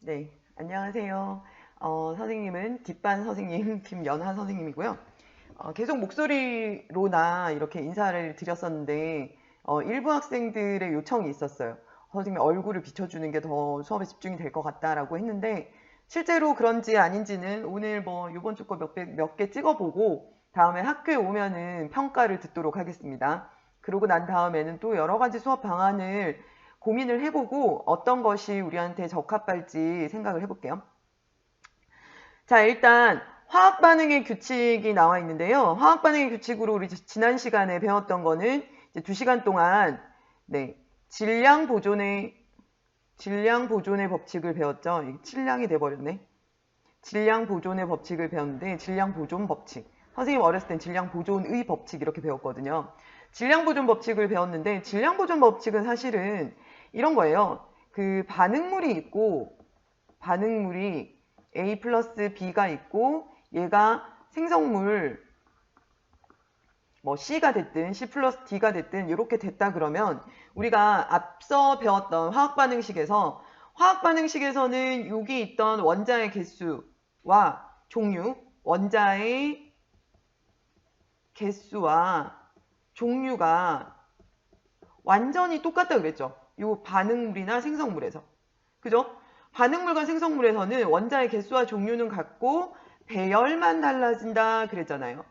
네, 안녕하세요. 선생님은 뒷반 선생님 김연하 선생님이고요. 계속 목소리로나 이렇게 인사를 드렸었는데 일부 학생들의 요청이 있었어요. 선생님 얼굴을 비춰주는 게 더 수업에 집중이 될 것 같다라고 했는데 실제로 그런지 아닌지는 오늘 뭐 이번 주 거 몇 개 찍어보고 다음에 학교에 오면은 평가를 듣도록 하겠습니다. 그러고 난 다음에는 또 여러 가지 수업 방안을 고민을 해보고 어떤 것이 우리한테 적합할지 생각을 해볼게요. 자, 일단 화학 반응의 규칙이 나와 있는데요. 화학 반응의 규칙으로 우리 지난 시간에 배웠던 거는 이제 2시간 동안 네, 질량 보존의 법칙을 배웠죠. 질량이 돼 버렸네. 질량 보존의 법칙을 배웠는데 질량 보존 법칙. 선생님 어렸을 땐 질량 보존의 법칙 이렇게 배웠거든요. 질량 보존 법칙을 배웠는데 질량 보존 법칙은 사실은 이런 거예요. 그 반응물이 A 플러스 B가 있고 얘가 생성물 뭐 C가 됐든 C 플러스 D가 됐든 이렇게 됐다 그러면 우리가 앞서 배웠던 화학반응식에서는 여기 있던 원자의 개수와 종류, 원자의 개수와 종류가 완전히 똑같다 그랬죠. 이 반응물이나 생성물에서. 그죠? 반응물과 생성물에서는 원자의 개수와 종류는 같고 배열만 달라진다 그랬잖아요.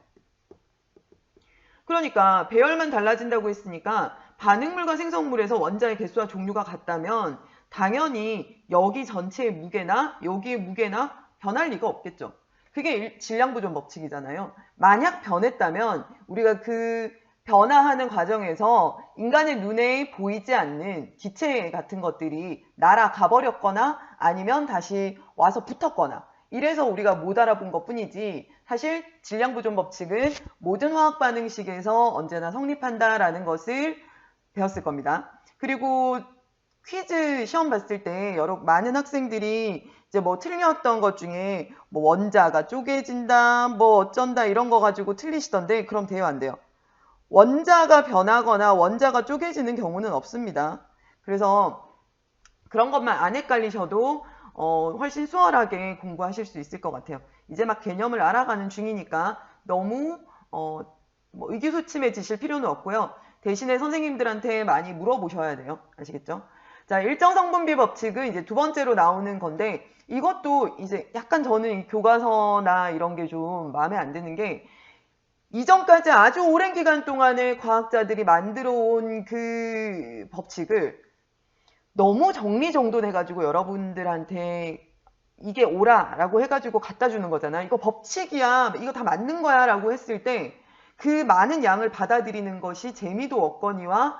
그러니까 배열만 달라진다고 했으니까 반응물과 생성물에서 원자의 개수와 종류가 같다면 당연히 여기 전체의 무게나 여기의 무게나 변할 리가 없겠죠. 그게 질량보존 법칙이잖아요. 만약 변했다면 우리가 그 변화하는 과정에서 인간의 눈에 보이지 않는 기체 같은 것들이 날아가 버렸거나 아니면 다시 와서 붙었거나 이래서 우리가 못 알아본 것 뿐이지 사실 질량보존 법칙은 모든 화학 반응식에서 언제나 성립한다라는 것을 배웠을 겁니다. 그리고 퀴즈 시험 봤을 때 많은 학생들이 이제 뭐 틀렸던 것 중에 뭐 원자가 쪼개진다 뭐 어쩐다 이런 거 가지고 틀리시던데 그럼 돼요 안 돼요? 원자가 변하거나 원자가 쪼개지는 경우는 없습니다. 그래서 그런 것만 안 헷갈리셔도 훨씬 수월하게 공부하실 수 있을 것 같아요. 이제 막 개념을 알아가는 중이니까 너무 뭐 의기소침해지실 필요는 없고요. 대신에 선생님들한테 많이 물어보셔야 돼요. 아시겠죠? 자, 일정성분비 법칙은 이제 두 번째로 나오는 건데 이것도 이제 약간 저는 교과서나 이런 게 좀 마음에 안 드는 게 이전까지 아주 오랜 기간 동안에 과학자들이 만들어 온 그 법칙을 너무 정리정돈해가지고 여러분들한테 이게 옳아라고 해가지고 갖다 주는 거잖아. 이거 법칙이야. 이거 다 맞는 거야 라고 했을 때 그 많은 양을 받아들이는 것이 재미도 없거니와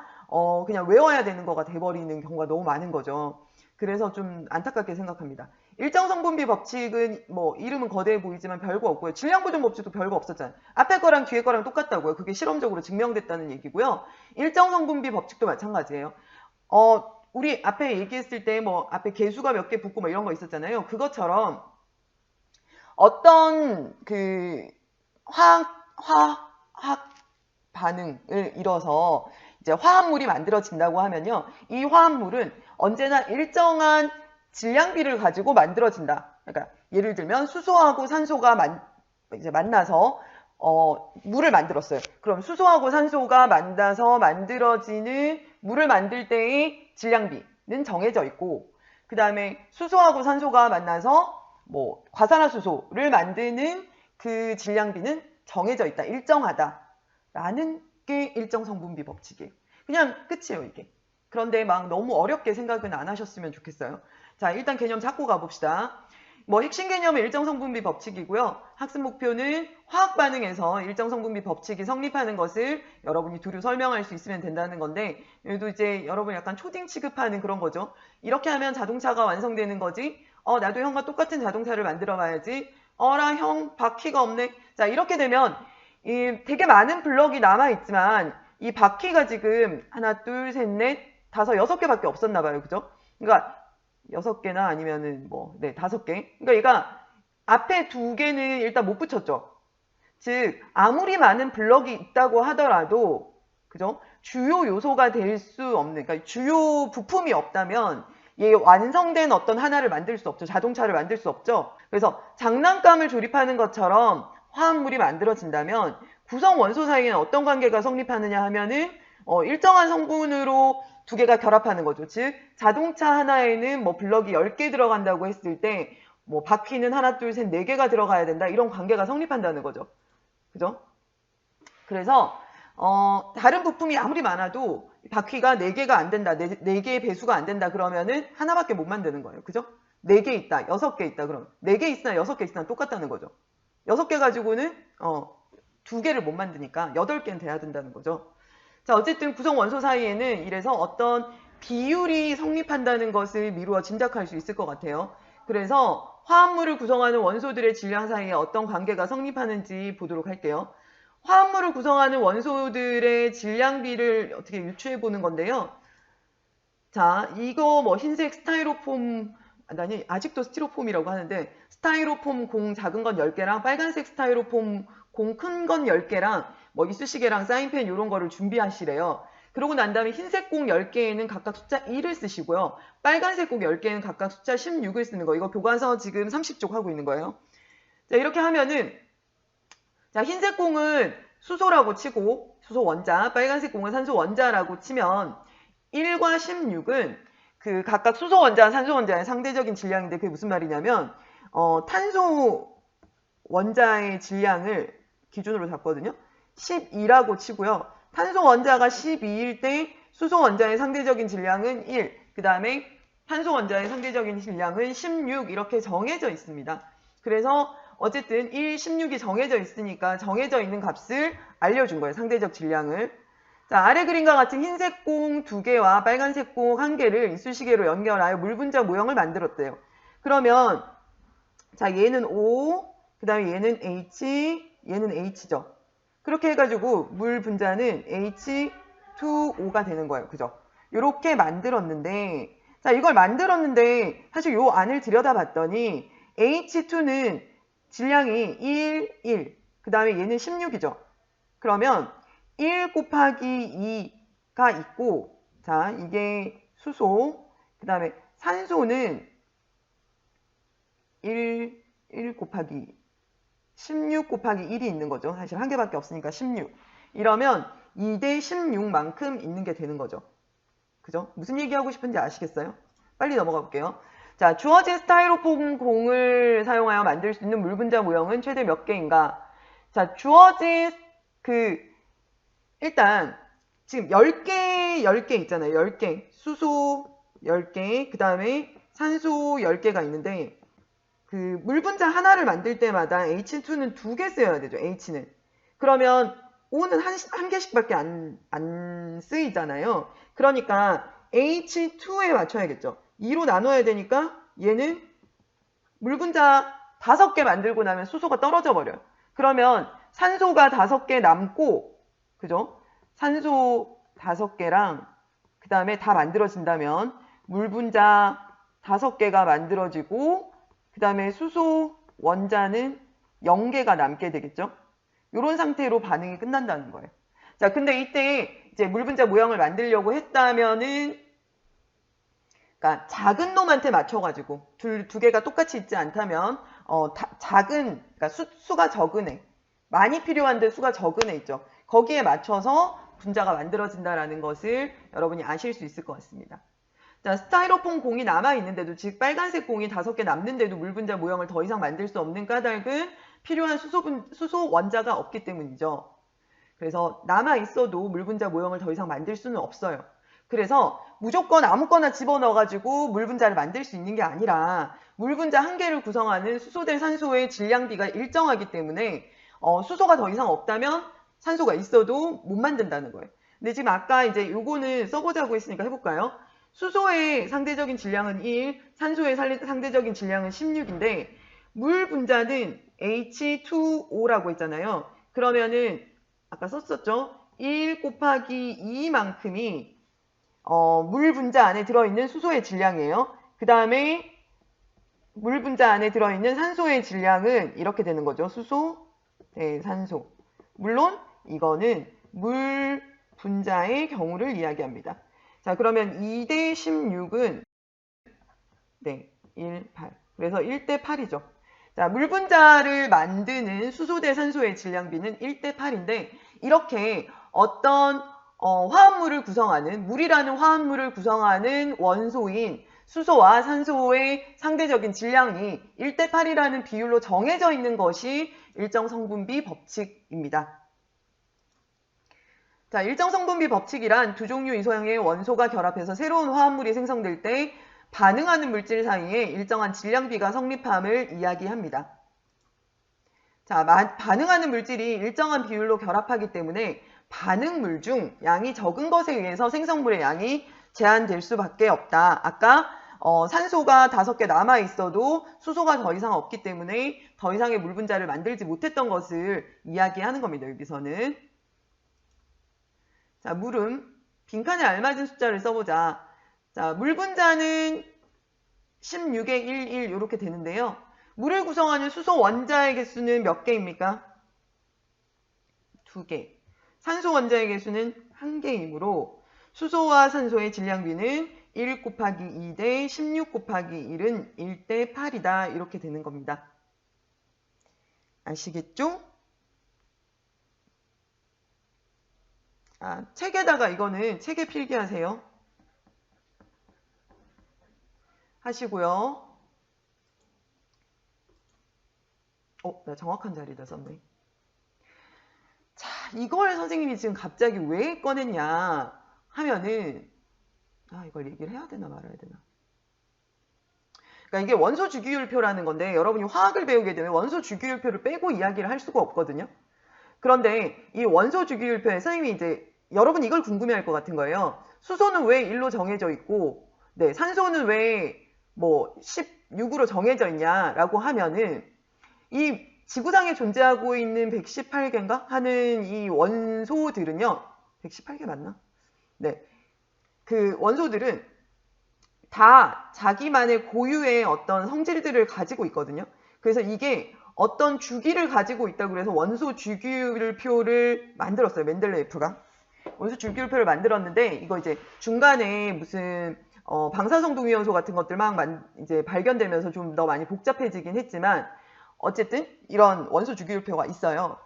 그냥 외워야 되는 거가 돼버리는 경우가 너무 많은 거죠. 그래서 좀 안타깝게 생각합니다. 일정성분비 법칙은 뭐 이름은 거대해 보이지만 별거 없고요. 질량보존 법칙도 별거 없었잖아요. 앞에 거랑 뒤에 거랑 똑같다고요. 그게 실험적으로 증명됐다는 얘기고요. 일정성분비 법칙도 마찬가지예요. 우리 앞에 얘기했을 때 뭐 앞에 개수가 몇 개 붙고 뭐 이런 거 있었잖아요. 그것처럼 어떤 그 화학 반응을 이뤄서 이제 화합물이 만들어진다고 하면요. 이 화합물은 언제나 일정한 질량비를 가지고 만들어진다. 그러니까 예를 들면 수소하고 산소가 이제 만나서 물을 만들었어요. 그럼 수소하고 산소가 만나서 만들어지는 물을 만들 때의 질량비는 정해져 있고 그 다음에 수소하고 산소가 만나서 뭐 과산화수소를 만드는 그 질량비는 정해져 있다. 일정하다. 라는 게 일정성분비 법칙이에요. 그냥 끝이에요, 이게. 그런데 막 너무 어렵게 생각은 안 하셨으면 좋겠어요. 자, 일단 개념 잡고 가봅시다. 뭐 핵심 개념은 일정성분비 법칙이고요. 학습 목표는 화학 반응에서 일정성분비 법칙이 성립하는 것을 여러분이 두루 설명할 수 있으면 된다는 건데 여기도 이제 여러분 약간 초딩 취급하는 그런 거죠. 이렇게 하면 자동차가 완성되는 거지. 나도 형과 똑같은 자동차를 만들어 봐야지. 나 형 바퀴가 없네. 자, 이렇게 되면 되게 많은 블럭이 남아있지만 이 바퀴가 지금 하나, 둘, 셋, 넷, 다섯, 6개밖에 없었나 봐요. 그죠? 그러니까 6개나 아니면은 뭐, 네, 5개. 그러니까 얘가 앞에 2개는 일단 못 붙였죠. 즉, 아무리 많은 블럭이 있다고 하더라도, 그죠? 주요 요소가 될 수 없는, 그러니까 주요 부품이 없다면 얘 완성된 어떤 하나를 만들 수 없죠. 자동차를 만들 수 없죠. 그래서 장난감을 조립하는 것처럼 화합물이 만들어진다면 구성 원소 사이에는 어떤 관계가 성립하느냐 하면은 일정한 성분으로 두 개가 결합하는 거죠. 즉 자동차 하나에는 뭐 블럭이 10개 들어간다고 했을 때 뭐 바퀴는 하나, 둘, 셋, 4개가 들어가야 된다. 이런 관계가 성립한다는 거죠. 그죠? 그래서 다른 부품이 아무리 많아도 바퀴가 4개가 안 된다. 4개의 배수가 안 된다. 그러면은 하나밖에 못 만드는 거예요. 그죠? 4개 있다. 6개 있다. 그럼 4개 있으나 6개 있으나 똑같다는 거죠. 6개 가지고는 2개를 못 만드니까 8개는 돼야 된다는 거죠. 자, 어쨌든 구성 원소 사이에는 이래서 어떤 비율이 성립한다는 것을 미루어 짐작할 수 있을 것 같아요. 그래서 화합물을 구성하는 원소들의 질량 사이에 어떤 관계가 성립하는지 보도록 할게요. 화합물을 구성하는 원소들의 질량비를 어떻게 유추해 보는 건데요. 자, 이거 뭐 흰색 스타이로폼, 아니 아직도 스티로폼이라고 하는데 스타이로폼 공 작은 건 10개랑 빨간색 스타이로폼 공 큰 건 10개랑 뭐 이쑤시개랑 사인펜 이런 거를 준비하시래요. 그러고 난 다음에 흰색 공 10개에는 각각 숫자 1을 쓰시고요. 빨간색 공 10개는 각각 숫자 16을 쓰는 거. 이거 교과서 지금 30쪽 하고 있는 거예요. 자, 이렇게 하면은 자, 흰색 공은 수소라고 치고 수소 원자, 빨간색 공은 산소 원자라고 치면 1과 16은 그 각각 수소 원자와 산소 원자의 상대적인 질량인데 그게 무슨 말이냐면 탄소 원자의 질량을 기준으로 잡거든요. 12라고 치고요. 탄소 원자가 12일 때 수소 원자의 상대적인 질량은 1, 그 다음에 탄소 원자의 상대적인 질량은 16 이렇게 정해져 있습니다. 그래서 어쨌든 1, 16이 정해져 있으니까 정해져 있는 값을 알려준 거예요. 상대적 질량을. 자, 아래 그림과 같은 흰색 공 2개와 빨간색 공 1개를 이쑤시개로 연결하여 물 분자 모형을 만들었대요. 그러면 자, 얘는 O, 그 다음에 얘는 H, 얘는 H죠. 그렇게 해가지고 물 분자는 H2O가 되는 거예요. 그죠? 이렇게 만들었는데 자, 이걸 만들었는데 사실 요 안을 들여다봤더니 H2는 질량이 1, 그 다음에 얘는 16이죠. 그러면 1 곱하기 2가 있고 자, 이게 수소, 그 다음에 산소는 1 곱하기 16 곱하기 1이 있는 거죠. 사실 한 개밖에 없으니까 16. 이러면 2대 16만큼 있는 게 되는 거죠. 그죠? 무슨 얘기하고 싶은지 아시겠어요? 빨리 넘어가 볼게요. 자, 주어진 스타이로폼 공을 사용하여 만들 수 있는 물 분자 모형은 최대 몇 개인가? 자, 주어진 일단 지금 10개 있잖아요. 10개. 수소 10개, 그 다음에 산소 10개가 있는데 그 물 분자 하나를 만들 때마다 H2는 2개 써야 되죠. H는. 그러면 O는 한 개씩밖에 안 쓰이잖아요. 그러니까 H2에 맞춰야겠죠. 2로 나눠야 되니까 얘는 물 분자 5개 만들고 나면 수소가 떨어져 버려요. 그러면 산소가 5개 남고, 그죠? 산소 5개랑 그 다음에 다 만들어진다면 물 분자 5개가 만들어지고 그 다음에 수소 원자는 0개가 남게 되겠죠? 이런 상태로 반응이 끝난다는 거예요. 자, 근데 이때 이제 물 분자 모형을 만들려고 했다면은 그러니까 작은 놈한테 맞춰가지고 두 개가 똑같이 있지 않다면 그러니까 수가 적은 애, 많이 필요한데 수가 적은 애 있죠. 거기에 맞춰서 분자가 만들어진다라는 것을 여러분이 아실 수 있을 것 같습니다. 자, 스타이로폼 공이 남아있는데도, 즉 빨간색 공이 5개 남는데도 물 분자 모형을 더 이상 만들 수 없는 까닭은 필요한 수소 원자가 없기 때문이죠. 그래서 남아있어도 물 분자 모형을 더 이상 만들 수는 없어요. 그래서 무조건 아무거나 집어넣어가지고 물 분자를 만들 수 있는 게 아니라 물 분자 한 개를 구성하는 수소 대 산소의 질량비가 일정하기 때문에 수소가 더 이상 없다면 산소가 있어도 못 만든다는 거예요. 근데 지금 아까 이제 요거는 써보자고 했으니까 해볼까요? 수소의 상대적인 질량은 1, 산소의 상대적인 질량은 16인데 물 분자는 H2O라고 했잖아요. 그러면은 아까 썼었죠? 1 곱하기 2만큼이 물 분자 안에 들어있는 수소의 질량이에요. 그 다음에 물 분자 안에 들어있는 산소의 질량은 이렇게 되는 거죠. 수소 대 산소. 물론 이거는 물 분자의 경우를 이야기합니다. 자, 그러면 2대 16은 네, 1, 8. 그래서 1대 8이죠. 자, 물 분자를 만드는 수소 대 산소의 질량비는 1대 8인데 이렇게 어떤 화합물을 구성하는 물이라는 화합물을 구성하는 원소인 수소와 산소의 상대적인 질량이 1대 8이라는 비율로 정해져 있는 것이 일정 성분비 법칙입니다. 자, 일정 성분비 법칙이란 두 종류 이소형의 원소가 결합해서 새로운 화합물이 생성될 때 반응하는 물질 사이에 일정한 질량비가 성립함을 이야기합니다. 자, 반응하는 물질이 일정한 비율로 결합하기 때문에 반응물 중 양이 적은 것에 의해서 생성물의 양이 제한될 수밖에 없다. 아까 산소가 5개 남아 있어도 수소가 더 이상 없기 때문에 더 이상의 물 분자를 만들지 못했던 것을 이야기하는 겁니다. 여기서는. 자, 물음. 빈칸에 알맞은 숫자를 써보자. 자, 물 분자는 16에 1, 1 이렇게 되는데요. 물을 구성하는 수소 원자의 개수는 몇 개입니까? 2개. 산소 원자의 개수는 1개이므로 수소와 산소의 질량비는 1 곱하기 2 대 16 곱하기 1은 1대 8이다. 이렇게 되는 겁니다. 아시겠죠? 책에다가 이거는 책에 필기하세요. 하시고요. 나 정확한 자리다 썼네. 자, 이걸 선생님이 지금 갑자기 왜 꺼냈냐 하면은 이걸 얘기를 해야 되나 말아야 되나. 그러니까 이게 원소 주기율표라는 건데 여러분이 화학을 배우게 되면 원소 주기율표를 빼고 이야기를 할 수가 없거든요. 그런데 이 원소 주기율표에 선생님이 이제 여러분 이걸 궁금해할 것 같은 거예요. 수소는 왜 1로 정해져 있고 네, 산소는 왜 뭐 16으로 정해져 있냐라고 하면은 이 지구상에 존재하고 있는 118개인가 하는 이 원소들은요. 118개 맞나? 네. 그 원소들은 다 자기만의 고유의 어떤 성질들을 가지고 있거든요. 그래서 이게 어떤 주기를 가지고 있다고 해서 원소 주기율표를 만들었어요. 멘델레예프가. 원소 주기율표를 만들었는데 이거 이제 중간에 무슨 방사성동위원소 같은 것들 막 이제 발견되면서 좀 더 많이 복잡해지긴 했지만 어쨌든 이런 원소 주기율표가 있어요.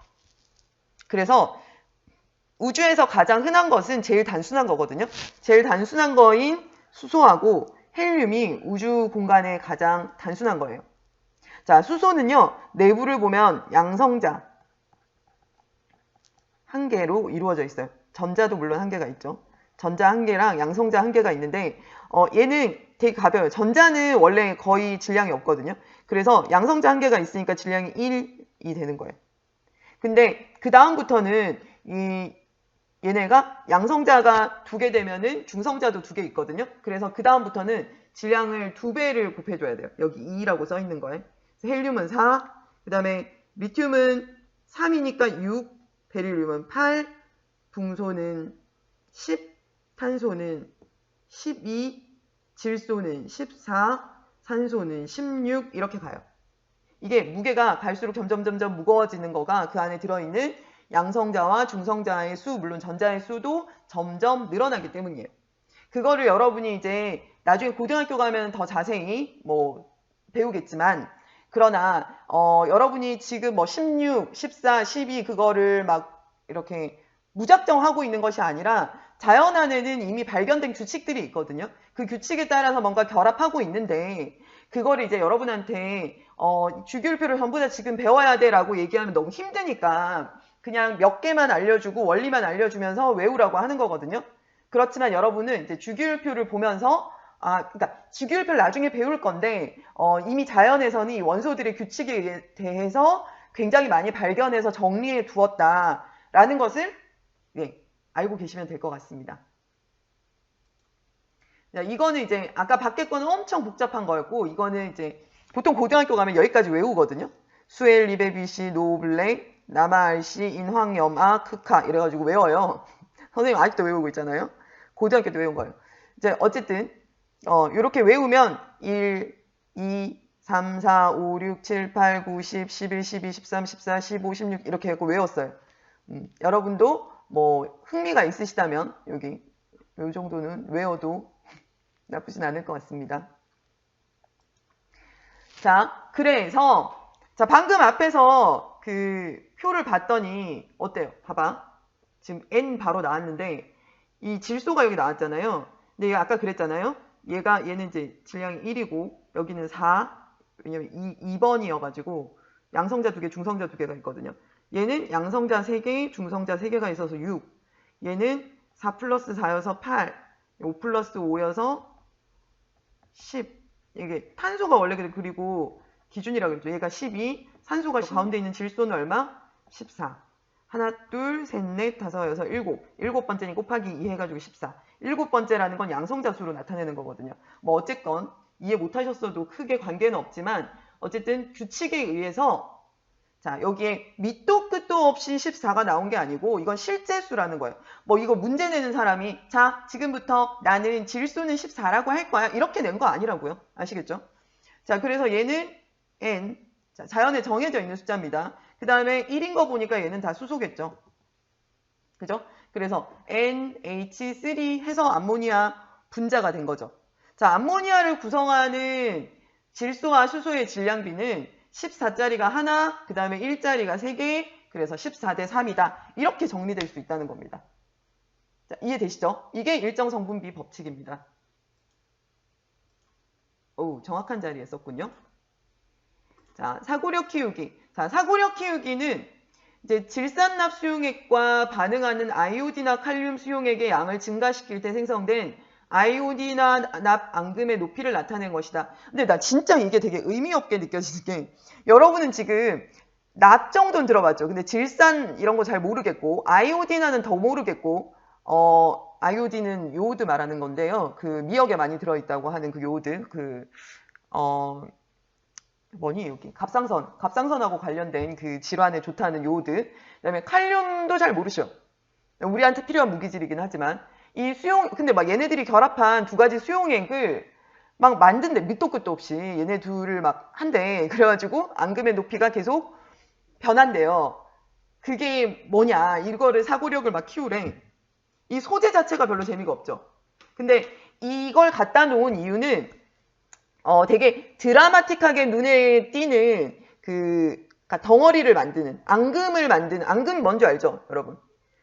그래서 우주에서 가장 흔한 것은 제일 단순한 거거든요. 제일 단순한 거인 수소하고 헬륨이 우주 공간에 가장 단순한 거예요. 자, 수소는요. 내부를 보면 양성자 1개로 이루어져 있어요. 전자도 물론 1개가 있죠. 전자 1개랑 양성자 1개가 있는데 얘는 되게 가벼워요. 전자는 원래 거의 질량이 없거든요. 그래서 양성자 1개가 있으니까 질량이 1이 되는 거예요. 근데 그 다음부터는 얘네가 양성자가 2개 되면은 중성자도 2개 있거든요. 그래서 그 다음부터는 질량을 2배를 곱해줘야 돼요. 여기 2라고 써 있는 거예요. 헬륨은 4, 그 다음에 리튬은 3이니까 6, 베릴륨은 8, 붕소는 10, 탄소는 12, 질소는 14, 산소는 16 이렇게 가요. 이게 무게가 갈수록 점점 무거워지는 거가 그 안에 들어있는 양성자와 중성자의 수, 물론 전자의 수도 점점 늘어나기 때문이에요. 그거를 여러분이 이제 나중에 고등학교 가면 더 자세히 배우겠지만 그러나 여러분이 지금 16, 14, 12 그거를 막 이렇게 무작정 하고 있는 것이 아니라 자연 안에는 이미 발견된 규칙들이 있거든요. 그 규칙에 따라서 뭔가 결합하고 있는데 그거를 이제 여러분한테 주기율표를 전부 다 지금 배워야 돼 라고 얘기하면 너무 힘드니까 그냥 몇 개만 알려주고 원리만 알려주면서 외우라고 하는 거거든요. 그렇지만 여러분은 이제 주기율표를 보면서 그러니까 주기율표를 나중에 배울 건데 이미 자연에서는 이 원소들의 규칙에 대해서 굉장히 많이 발견해서 정리해 두었다라는 것을 알고 계시면 될 것 같습니다. 자, 이거는 이제 아까 밖에 거는 엄청 복잡한 거였고 이거는 이제 보통 고등학교 가면 여기까지 외우거든요. 수엘, 리베비시, 노블레, 나마알시, 인황염아, 크카 이래가지고 외워요. 선생님 아직도 외우고 있잖아요. 고등학교 때 외운 거예요. 이제 어쨌든 이렇게 외우면 1, 2, 3, 4, 5, 6, 7, 8, 9, 10, 11, 12, 13, 14, 15, 16 이렇게 해서 외웠어요. 여러분도 흥미가 있으시다면 여기 이 정도는 외워도 나쁘진 않을 것 같습니다. 자, 그래서 자, 방금 앞에서 그 표를 봤더니 어때요? 봐봐. 지금 n 바로 나왔는데 이 질소가 여기 나왔잖아요. 근데 얘가 아까 그랬잖아요. 얘는 이제 질량이 1이고 여기는 4. 왜냐면 2번이어가지고 양성자 2개, 중성자 2개가 있거든요. 얘는 양성자 3개, 중성자 3개가 있어서 6. 얘는 4 플러스 4여서 8. 5 플러스 5여서 10. 이게 탄소가 원래 그리고 기준이라고 그랬죠. 얘가 12. 산소가 가운데 있는 질소는 얼마? 14. 하나, 둘, 셋, 넷, 다섯, 여섯, 일곱. 일곱 번째니 곱하기 2 해가지고 14. 일곱 번째라는 건 양성자 수로 나타내는 거거든요. 뭐 어쨌건 이해 못하셨어도 크게 관계는 없지만 어쨌든 규칙에 의해서 자, 여기에 밑도 끝도 없이 14가 나온 게 아니고 이건 실제 수라는 거예요. 뭐 이거 문제 내는 사람이 자, 지금부터 나는 질소는 14라고 할 거야. 이렇게 낸 거 아니라고요. 아시겠죠? 자, 그래서 얘는 n. 자, 자연에 정해져 있는 숫자입니다. 그 다음에 1인 거 보니까 얘는 다 수소겠죠. 그죠? 그래서 NH3 해서 암모니아 분자가 된 거죠. 자, 암모니아를 구성하는 질소와 수소의 질량비는 14짜리가 하나, 그 다음에 1짜리가 3개, 그래서 14대 3이다. 이렇게 정리될 수 있다는 겁니다. 자, 이해되시죠? 이게 일정 성분비 법칙입니다. 오, 정확한 자리에 썼군요. 자, 사고력 키우기. 자, 사고력 키우기는 이제 질산납 수용액과 반응하는 아이오디나 칼륨 수용액의 양을 증가시킬 때 생성된 아이오디나 납 앙금의 높이를 나타낸 것이다. 근데 나 진짜 이게 되게 의미 없게 느껴지는 게 여러분은 지금 납 정도는 들어봤죠. 근데 질산 이런 거 잘 모르겠고 아이오디나는 더 모르겠고 아이오딘은 요오드 말하는 건데요. 그 미역에 많이 들어있다고 하는 그 요오드 뭐니 여기 갑상선하고 관련된 그 질환에 좋다는 요오드. 그다음에 칼륨도 잘 모르셔. 우리한테 필요한 무기질이긴 하지만 이 근데 막 얘네들이 결합한 두 가지 수용액을 막 만든대. 밑도 끝도 없이 얘네 둘을 막 한대. 그래가지고 앙금의 높이가 계속 변한대요. 그게 뭐냐? 이거를 사고력을 막 키우래. 이 소재 자체가 별로 재미가 없죠. 근데 이걸 갖다 놓은 이유는 되게 드라마틱하게 눈에 띄는 그러니까 덩어리를 만드는 앙금을 만드는 앙금 뭔지 알죠, 여러분?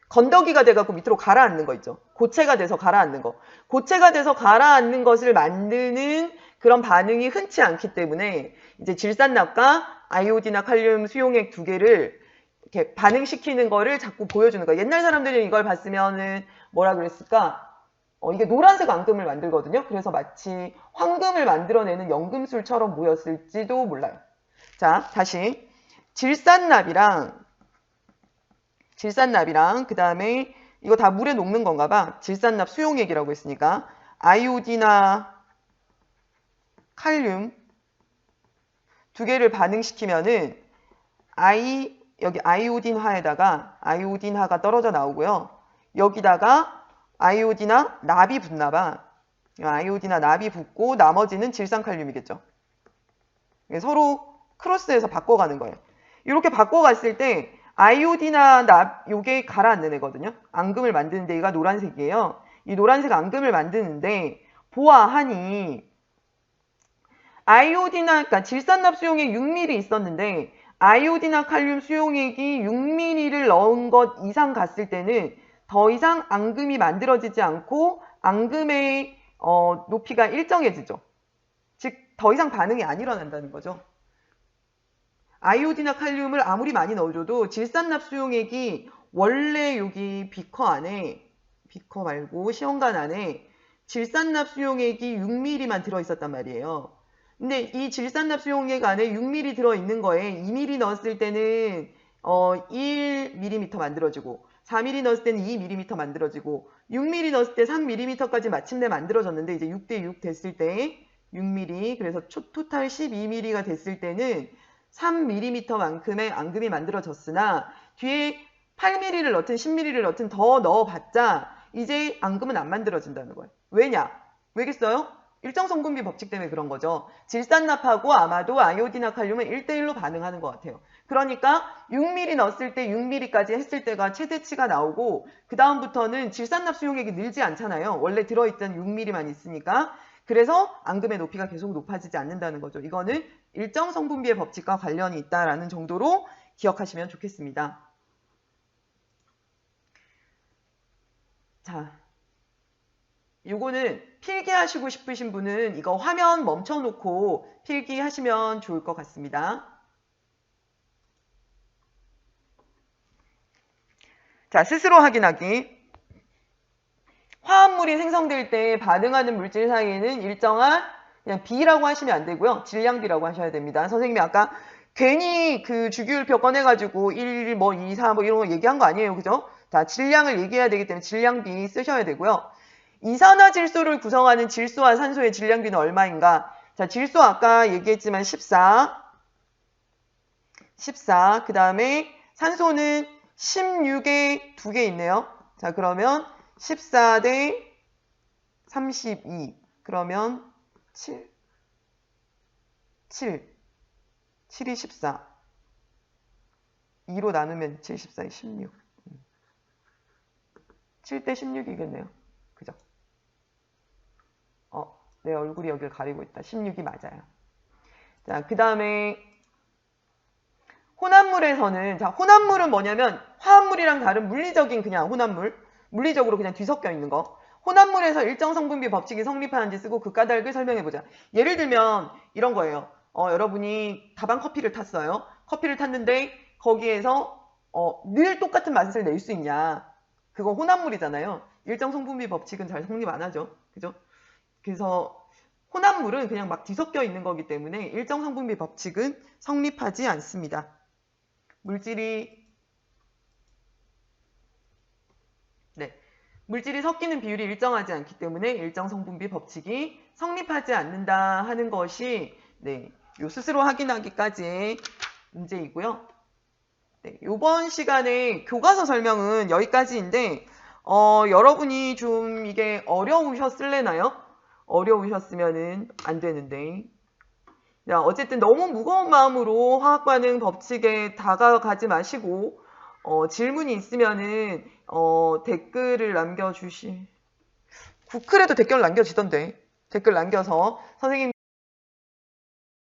건더기가 돼갖고 밑으로 가라앉는 거 있죠. 고체가 돼서 가라앉는 거. 고체가 돼서 가라앉는 것을 만드는 그런 반응이 흔치 않기 때문에 이제 질산납과 아이오디나 칼륨 수용액 두 개를 이렇게 반응시키는 거를 자꾸 보여주는 거예요. 옛날 사람들이 이걸 봤으면은 뭐라 그랬을까? 이게 노란색 앙금을 만들거든요. 그래서 마치 황금을 만들어내는 연금술처럼 보였을지도 몰라요. 자, 다시 질산납이랑 그 다음에 이거 다 물에 녹는 건가 봐. 질산납 수용액이라고 했으니까 아이오디나 칼륨 두 개를 반응시키면은 여기 아이오딘화가 떨어져 나오고요. 여기다가 아이오디나 납이 붙나 봐. 아이오디나 납이 붙고 나머지는 질산칼륨이겠죠. 서로 크로스해서 바꿔가는 거예요. 이렇게 바꿔갔을 때 아이오디나 납 요게 가라앉는 애거든요. 앙금을 만드는데 얘가 노란색이에요. 이 노란색 앙금을 만드는데 보아하니 그러니까 질산납 수용액 6ml 있었는데 아이오디나 칼륨 수용액이 6ml를 넣은 것 이상 갔을 때는 더 이상 앙금이 만들어지지 않고 앙금의 높이가 일정해지죠. 즉 더 이상 반응이 안 일어난다는 거죠. 아이오디나 칼륨을 아무리 많이 넣어줘도 질산납 수용액이 원래 여기 비커 말고 시험관 안에 질산납 수용액이 6ml만 들어있었단 말이에요. 근데 이 질산납 수용액 안에 6ml 들어있는 거에 2ml 넣었을 때는 1mm 만들어지고 4mm 넣었을 때는 2mm 만들어지고 6mm 넣었을 때 3mm까지 마침내 만들어졌는데 이제 6대6 됐을 때 6mm 그래서 토탈 12mm가 됐을 때는 3mm만큼의 앙금이 만들어졌으나 뒤에 8mm를 넣든 10mm를 넣든 더 넣어봤자 이제 앙금은 안 만들어진다는 거예요. 왜냐? 왜겠어요? 일정 성분비 법칙 때문에 그런 거죠. 질산납하고 아마도 아이오디나 칼륨은 1대1로 반응하는 것 같아요. 그러니까 6mm 넣었을 때 6mm까지 했을 때가 최대치가 나오고 그 다음부터는 질산납 수용액이 늘지 않잖아요. 원래 들어있던 6mm만 있으니까. 그래서 앙금의 높이가 계속 높아지지 않는다는 거죠. 이거는 일정 성분비의 법칙과 관련이 있다라는 정도로 기억하시면 좋겠습니다. 자, 요거는 필기하시고 싶으신 분은 이거 화면 멈춰놓고 필기하시면 좋을 것 같습니다. 자, 스스로 확인하기. 화합물이 생성될 때 반응하는 물질 사이에는 일정한 그냥 B라고 하시면 안 되고요. 질량 B라고 하셔야 됩니다. 선생님이 아까 괜히 그 주기율표 꺼내가지고 1, 뭐 2, 4 뭐 이런 거 얘기한 거 아니에요. 그죠? 자, 질량을 얘기해야 되기 때문에 질량 B 쓰셔야 되고요. 이산화질소를 구성하는 질소와 산소의 질량 B는 얼마인가? 자, 질소 아까 얘기했지만 14. 그 다음에 산소는 16에 2개 있네요. 자, 그러면 14 대 32. 그러면 7이 14. 2로 나누면 7, 14에 16. 7 대 16이겠네요. 그죠? 내 얼굴이 여기를 가리고 있다. 16이 맞아요. 자, 그 다음에 혼합물에서는, 자, 혼합물은 뭐냐면 화합물이랑 다른 물리적인 그냥 혼합물, 물리적으로 그냥 뒤섞여 있는 거. 혼합물에서 일정 성분비 법칙이 성립하는지 쓰고 그 까닭을 설명해보자. 예를 들면 이런 거예요. 여러분이 다방 커피를 탔어요. 커피를 탔는데 거기에서 늘 똑같은 맛을 낼 수 있냐. 그거 혼합물이잖아요. 일정 성분비 법칙은 잘 성립 안 하죠. 그죠? 그래서 혼합물은 그냥 막 뒤섞여 있는 거기 때문에 일정 성분비 법칙은 성립하지 않습니다. 물질이 섞이는 비율이 일정하지 않기 때문에 일정 성분비 법칙이 성립하지 않는다 하는 것이 요 스스로 확인하기까지의 문제이고요. 이번 시간에 교과서 설명은 여기까지인데 여러분이 좀 이게 어려우셨을래나요? 어려우셨으면은 안 되는데. 자, 어쨌든 너무 무거운 마음으로 화학반응 법칙에 다가가지 마시고 질문이 있으면은 댓글을 남겨주시. 구글에도 댓글 남겨지던데. 댓글 남겨서 선생님